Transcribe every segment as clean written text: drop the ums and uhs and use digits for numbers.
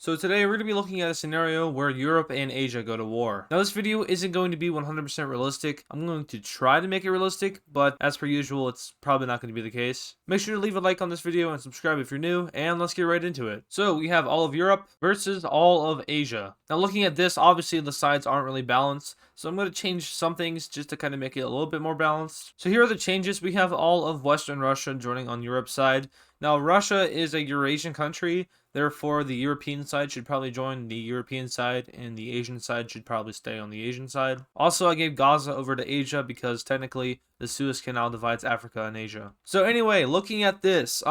So today we're going to be looking at a scenario where Europe and Asia go to war. Now this video isn't going to be 100% realistic. I'm going to try to make it realistic, but as per usual, it's probably not going to be the case. Make sure to leave a like on this video and subscribe if you're new, and let's get right into it. So we have all of Europe versus all of Asia. Now looking at this, obviously the sides aren't really balanced, so I'm going to change some things just to kind of make it a little bit more balanced. So here are the changes. We have all of Western Russia joining on Europe's side. Now Russia is a Eurasian country. Therefore, the European side should probably join the European side, and the Asian side should probably stay on the Asian side. Also, I gave Gaza over to Asia because technically the Suez Canal divides Africa and Asia. So anyway, looking at this,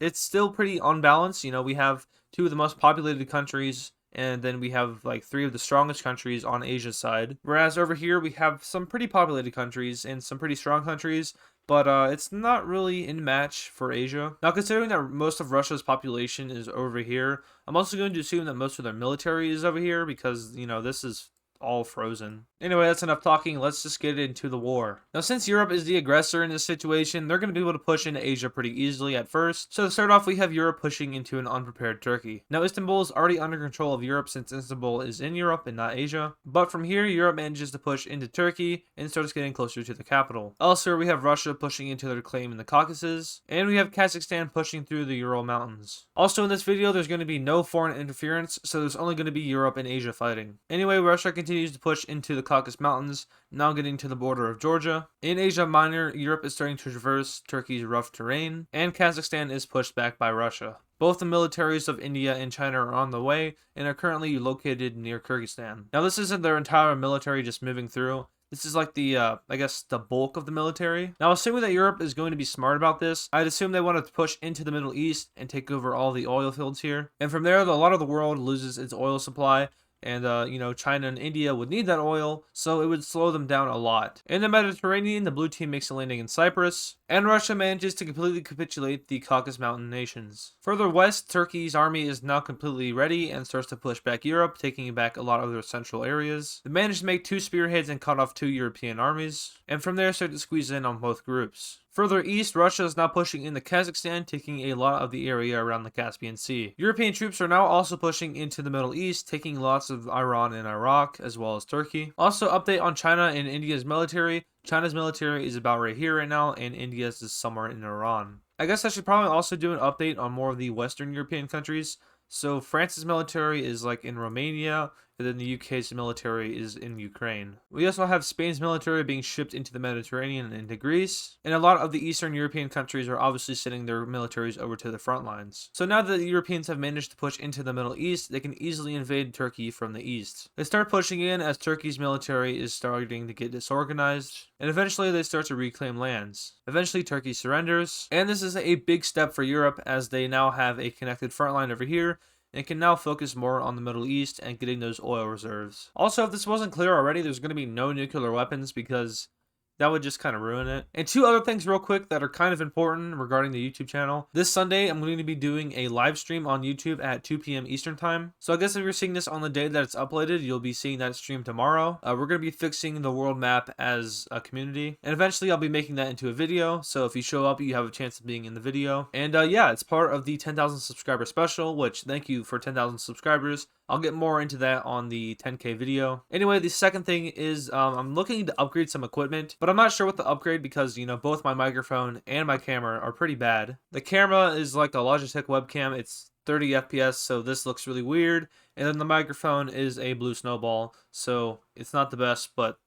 it's still pretty unbalanced. You know, we have two of the most populated countries, and then we have like three of the strongest countries on Asia's side. Whereas over here, we have some pretty populated countries and some pretty strong countries, but it's not really in match for Asia. Now, considering that most of Russia's population is over here, I'm also going to assume that most of their military is over here because, you know, this is all frozen. Anyway, that's enough talking. Let's just get into the war. Now, since Europe is the aggressor in this situation, they're going to be able to push into Asia pretty easily at first. So to start off, we have Europe pushing into an unprepared Turkey. Now, Istanbul is already under control of Europe since Istanbul is in Europe and not Asia. But from here, Europe manages to push into Turkey and starts getting closer to the capital. Elsewhere, we have Russia pushing into their claim in the Caucasus, and we have Kazakhstan pushing through the Ural Mountains. Also in this video, there's going to be no foreign interference, so there's only going to be Europe and Asia fighting. Anyway, Russia continues to push into the Caucasus Mountains, now getting to the border of Georgia. In Asia Minor, Europe is starting to traverse Turkey's rough terrain, and Kazakhstan is pushed back by Russia. Both the militaries of India and China are on the way, and are currently located near Kyrgyzstan. Now this isn't their entire military just moving through. This is like the, I guess, the bulk of the military. Now, assuming that Europe is going to be smart about this, I'd assume they want to push into the Middle East and take over all the oil fields here. And from there, a lot of the world loses its oil supply. And, you know, China and India would need that oil, so it would slow them down a lot. In the Mediterranean, the blue team makes a landing in Cyprus, and Russia manages to completely capitulate the Caucasus Mountain nations. Further west, Turkey's army is now completely ready and starts to push back Europe, taking back a lot of their central areas. They managed to make two spearheads and cut off two European armies, and from there start to squeeze in on both groups. Further east, Russia is now pushing into Kazakhstan, taking a lot of the area around the Caspian Sea. European troops are now also pushing into the Middle East, taking lots of Iran and Iraq, as well as Turkey. Also, update on China and India's military. China's military is about right here right now, and India's is somewhere in Iran. I guess I should probably also do an update on more of the Western European countries. So France's military is like in Romania, and then the UK's military is in Ukraine. We also have Spain's military being shipped into the Mediterranean and into Greece, and a lot of the Eastern European countries are obviously sending their militaries over to the front lines. So now that the Europeans have managed to push into the Middle East, they can easily invade Turkey from the east. They start pushing in as Turkey's military is starting to get disorganized, and eventually they start to reclaim lands. Eventually Turkey surrenders, and this is a big step for Europe as they now have a connected front line over here, and can now focus more on the Middle East and getting those oil reserves. Also, if this wasn't clear already, there's going to be no nuclear weapons because that would just kind of ruin it. And two other things real quick that are kind of important regarding the YouTube channel. This Sunday, I'm going to be doing a live stream on YouTube at 2 p.m. Eastern time. So I guess if you're seeing this on the day that it's uploaded, you'll be seeing that stream tomorrow. We're going to be fixing the world map as a community. And eventually I'll be making that into a video. So if you show up, you have a chance of being in the video. And yeah, it's part of the 10,000 subscriber special, which thank you for 10,000 subscribers. I'll get more into that on the 10K video. Anyway, the second thing is I'm looking to upgrade some equipment, but I'm not sure what to upgrade because, you know, both my microphone and my camera are pretty bad. The camera is like a Logitech webcam. It's 30 FPS, so this looks really weird. And then the microphone is a Blue Snowball, so it's not the best, but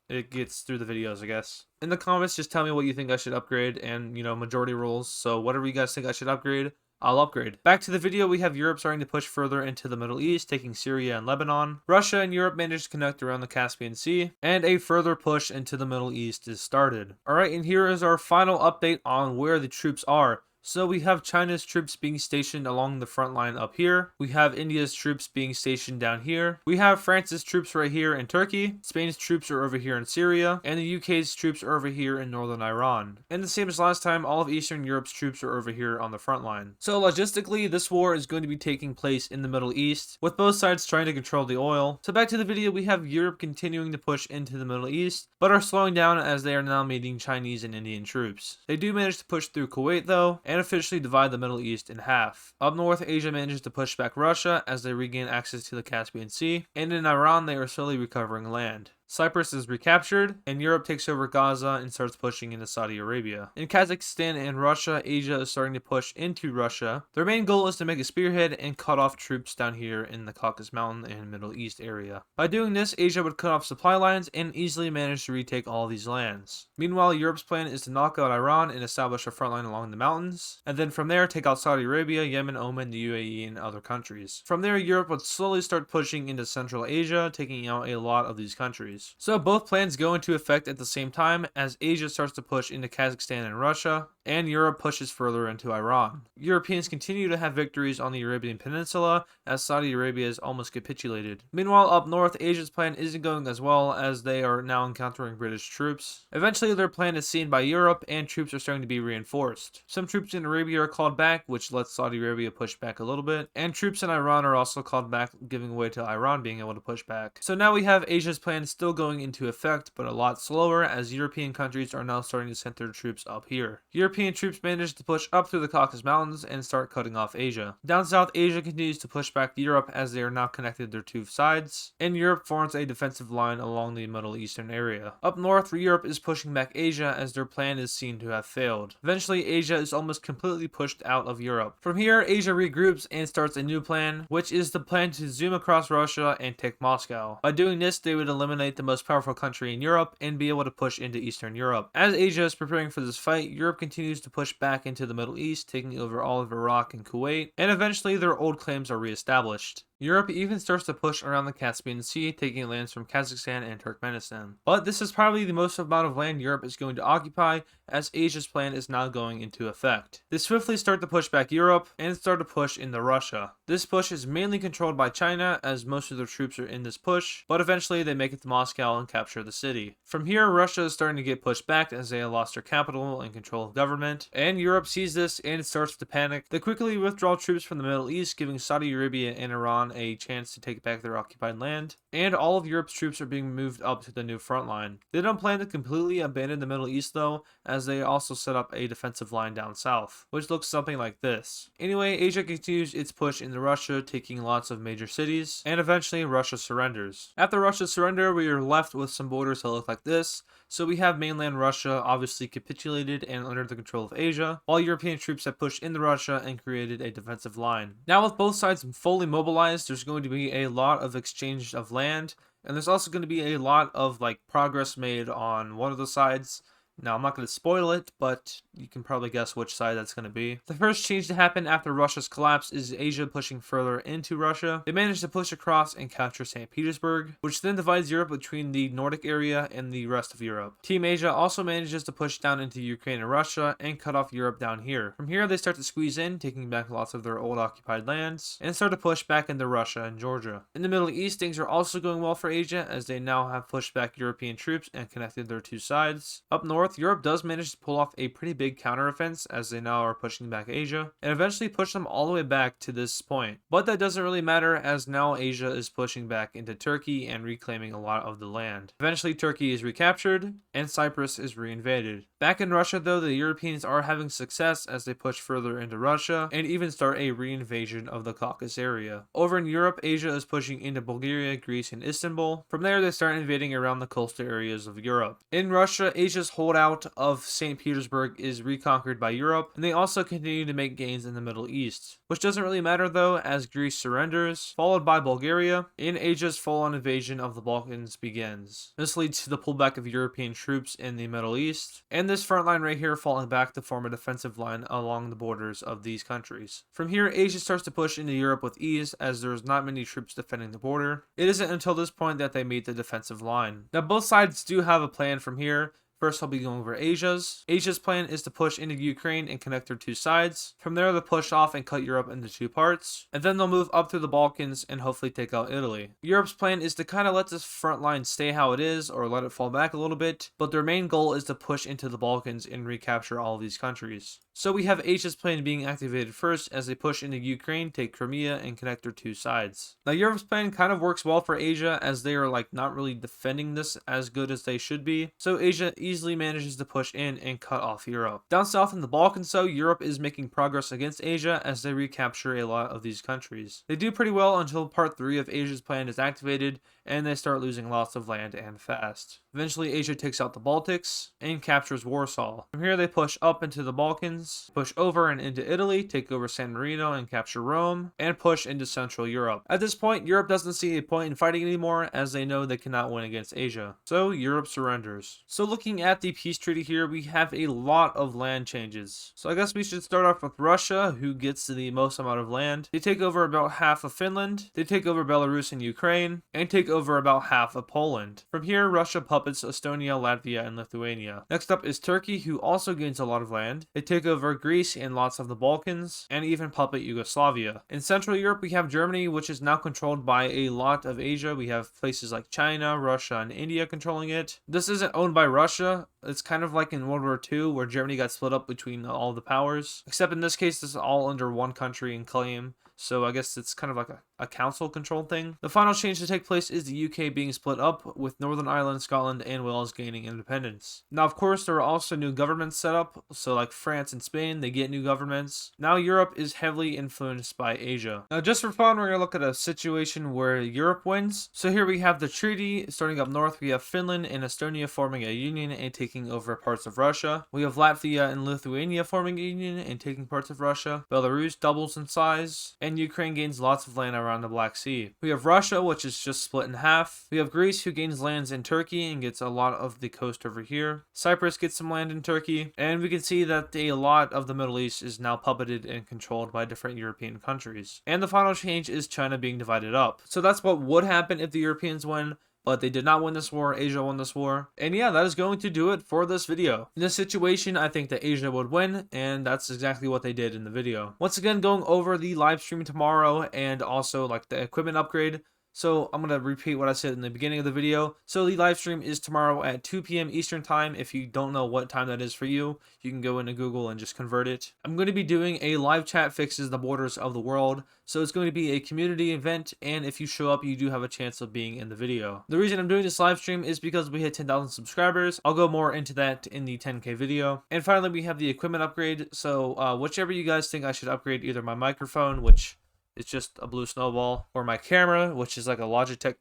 it gets through the videos, I guess. In the comments, just tell me what you think I should upgrade and, you know, majority rules. So whatever you guys think I should upgrade, I'll upgrade. Back to the video, we have Europe starting to push further into the Middle East, taking Syria and Lebanon. Russia and Europe managed to connect around the Caspian Sea, and a further push into the Middle East is started. Alright, and here is our final update on where the troops are. So we have China's troops being stationed along the front line up here. We have India's troops being stationed down here. We have France's troops right here in Turkey. Spain's troops are over here in Syria. And the UK's troops are over here in northern Iran. And the same as last time, all of Eastern Europe's troops are over here on the front line. So logistically, this war is going to be taking place in the Middle East, with both sides trying to control the oil. So back to the video, we have Europe continuing to push into the Middle East, but are slowing down as they are now meeting Chinese and Indian troops. They do manage to push through Kuwait though, and officially divide the Middle East in half. Up north, Asia manages to push back Russia as they regain access to the Caspian Sea, and in Iran they are slowly recovering land. Cyprus is recaptured, and Europe takes over Gaza and starts pushing into Saudi Arabia. In Kazakhstan and Russia, Asia is starting to push into Russia. Their main goal is to make a spearhead and cut off troops down here in the Caucasus Mountain and Middle East area. By doing this, Asia would cut off supply lines and easily manage to retake all these lands. Meanwhile, Europe's plan is to knock out Iran and establish a front line along the mountains, and then from there take out Saudi Arabia, Yemen, Oman, the UAE, and other countries. From there, Europe would slowly start pushing into Central Asia, taking out a lot of these countries. So both plans go into effect at the same time as Asia starts to push into Kazakhstan and Russia, and Europe pushes further into Iran. Europeans continue to have victories on the Arabian Peninsula as Saudi Arabia is almost capitulated. Meanwhile, up north, Asia's plan isn't going as well as they are now encountering British troops. Eventually, their plan is seen by Europe and troops are starting to be reinforced. Some troops in Arabia are called back, which lets Saudi Arabia push back a little bit, and troops in Iran are also called back, giving way to Iran being able to push back. So now we have Asia's plan still going into effect, but a lot slower as European countries are now starting to send their troops up here. European troops manage to push up through the Caucasus Mountains and start cutting off Asia. Down south, Asia continues to push back Europe as they are now connected their two sides, and Europe forms a defensive line along the Middle Eastern area. Up north, Europe is pushing back Asia as their plan is seen to have failed. Eventually, Asia is almost completely pushed out of Europe. From here, Asia regroups and starts a new plan, which is the plan to zoom across Russia and take Moscow. By doing this, they would eliminate the most powerful country in Europe and be able to push into Eastern Europe. As Asia is preparing for this fight, Europe continues to push back into the Middle East, taking over all of Iraq and Kuwait, and eventually their old claims are reestablished. Europe even starts to push around the Caspian Sea, taking lands from Kazakhstan and Turkmenistan. But this is probably the most amount of land Europe is going to occupy, as Asia's plan is now going into effect. They swiftly start to push back Europe, and start to push into Russia. This push is mainly controlled by China, as most of their troops are in this push, but eventually they make it to Moscow and capture the city. From here, Russia is starting to get pushed back as they have lost their capital and control of government, and Europe sees this and starts to panic. They quickly withdraw troops from the Middle East, giving Saudi Arabia and Iran a chance to take back their occupied land, and all of Europe's troops are being moved up to the new front line. They don't plan to completely abandon the Middle East though, as they also set up a defensive line down south, which looks something like this. Anyway, Asia continues its push into Russia, taking lots of major cities, and eventually Russia surrenders. After Russia's surrender, we are left with some borders that look like this. So we have mainland Russia obviously capitulated and under the control of Asia, while European troops have pushed into Russia and created a defensive line. Now with both sides fully mobilized, there's going to be a lot of exchange of land, and there's also going to be a lot of progress made on one of the sides. Now, I'm not going to spoil it, but you can probably guess which side that's going to be. The first change to happen after Russia's collapse is Asia pushing further into Russia. They managed to push across and capture St. Petersburg, which then divides Europe between the Nordic area and the rest of Europe. Team Asia also manages to push down into Ukraine and Russia and cut off Europe down here. From here, they start to squeeze in, taking back lots of their old occupied lands, and start to push back into Russia and Georgia. In the Middle East, things are also going well for Asia, as they now have pushed back European troops and connected their two sides. Up north, Europe does manage to pull off a pretty big counteroffense as they now are pushing back Asia, and eventually push them all the way back to this point. But that doesn't really matter, as now Asia is pushing back into Turkey and reclaiming a lot of the land. Eventually Turkey is recaptured, and Cyprus is reinvaded. Back in Russia though, the Europeans are having success as they push further into Russia, and even start a reinvasion of the Caucasus area. Over in Europe, Asia is pushing into Bulgaria, Greece, and Istanbul. From there, they start invading around the coastal areas of Europe. In Russia, Asia's holdout of St. Petersburg is reconquered by Europe, and they also continue to make gains in the Middle East, which doesn't really matter though, as Greece surrenders, followed by Bulgaria, and Asia's full-on invasion of the Balkans begins. This leads to the pullback of European troops in the Middle East, and this front line right here falling back to form a defensive line along the borders of these countries. From here, Asia starts to push into Europe with ease, as there's not many troops defending the border. It isn't until this point that they meet the defensive line. Now both sides do have a plan from here. First, I'll be going over Asia's. Asia's plan is to push into Ukraine and connect their two sides. From there, they'll push off and cut Europe into two parts. And then they'll move up through the Balkans and hopefully take out Italy. Europe's plan is to kind of let this front line stay how it is or let it fall back a little bit. But their main goal is to push into the Balkans and recapture all of these countries. So we have Asia's plan being activated first as they push into Ukraine, take Crimea, and connect their two sides. Now Europe's plan kind of works well for Asia, as they are not really defending this as good as they should be. So Asia easily manages to push in and cut off Europe. Down south in the Balkans, though, Europe is making progress against Asia as they recapture a lot of these countries. They do pretty well until part 3 of Asia's plan is activated, and they start losing lots of land and fast. Eventually, Asia takes out the Baltics and captures Warsaw. From here, they push up into the Balkans, push over and into Italy, take over San Marino and capture Rome, and push into Central Europe. At this point, Europe doesn't see a point in fighting anymore, as they know they cannot win against Asia. So Europe surrenders. So looking at the peace treaty here, we have a lot of land changes. So I guess we should start off with Russia, who gets the most amount of land. They take over about half of Finland, they take over Belarus and Ukraine, and take over about half of Poland. From here, Russia puppets Estonia, Latvia, and Lithuania. Next up is Turkey, who also gains a lot of land. They take over Greece and lots of the Balkans, and even puppet Yugoslavia. In Central Europe, we have Germany, which is now controlled by a lot of Asia. We have places like China, Russia, and India controlling it. This isn't owned by Russia. It's kind of like in World War II, where Germany got split up between all the powers. Except in this case, this is all under one country and claim. So I guess it's kind of like a council controlled thing. The final change to take place is the UK being split up, with Northern Ireland, Scotland, and Wales gaining independence. Now, of course, there are also new governments set up. So like France and Spain, they get new governments. Now Europe is heavily influenced by Asia. Now, just for fun, we're going to look at a situation where Europe wins. So here we have the treaty. Starting up north, we have Finland and Estonia forming a union and taking over parts of Russia. We have Latvia and Lithuania forming a union and taking parts of Russia. Belarus doubles in size, and Ukraine gains lots of land around the Black Sea. We have Russia, which is just split in half. We have Greece, who gains lands in Turkey and gets a lot of the coast over here. Cyprus gets some land in Turkey, and we can see that a lot of the Middle East is now puppeted and controlled by different European countries. And the final change is China being divided up. So that's what would happen if the Europeans win. But they did not win this war. Asia won this war. And yeah, that is going to do it for this video. In this situation, I think that Asia would win, and that's exactly what they did in the video. Once again, going over the live stream tomorrow and also like the equipment upgrade. So I'm going to repeat what I said in the beginning of the video. So the live stream is tomorrow at 2 p.m. Eastern time. If you don't know what time that is for you, you can go into Google and just convert it. I'm going to be doing a live chat fixes the borders of the world. So it's going to be a community event, and if you show up, you do have a chance of being in the video. The reason I'm doing this live stream is because we hit 10,000 subscribers. I'll go more into that in the 10K video. And finally, we have the equipment upgrade. So whichever you guys think I should upgrade, either my microphone, which it's just a blue snowball, or my camera, which is like a Logitech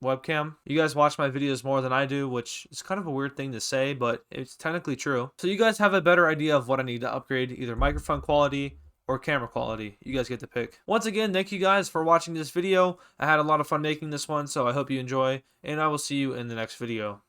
webcam. You guys watch my videos more than I do, which is kind of a weird thing to say, but it's technically true. So you guys have a better idea of what I need to upgrade, either microphone quality or camera quality. You guys get to pick. Once again, thank you guys for watching this video. I had a lot of fun making this one, so I hope you enjoy, and I will see you in the next video.